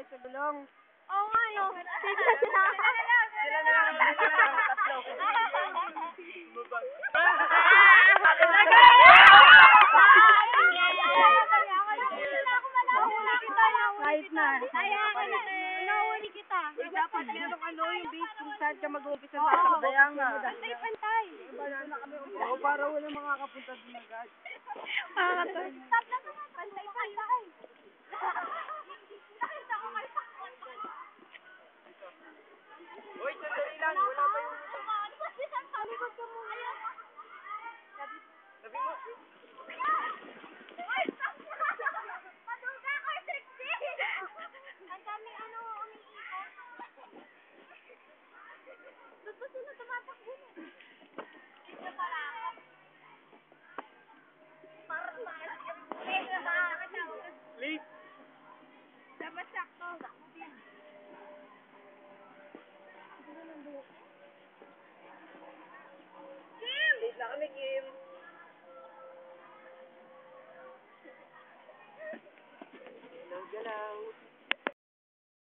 tayo sa gulong. Oo nga, no. Sila na lang tatlo. Kahit na. Nahuli kita. Dapat merong yung base kung saan ka mag-umpisa sa takbo. Kaya nga. Pantay-pantay. Oo, para wala makakapunta din agad. Pantay-pantay. Uy, sandali lang. Wala pa yung... Talikod ka muna. Sabi mo. Maduga ko, sexy! Ang daming umiikot. Ba't ba sila tumatakbo na? Ito pala ako. Parang Please. dapat sakto. Kim! Late na kami, Kim. Hello, hello.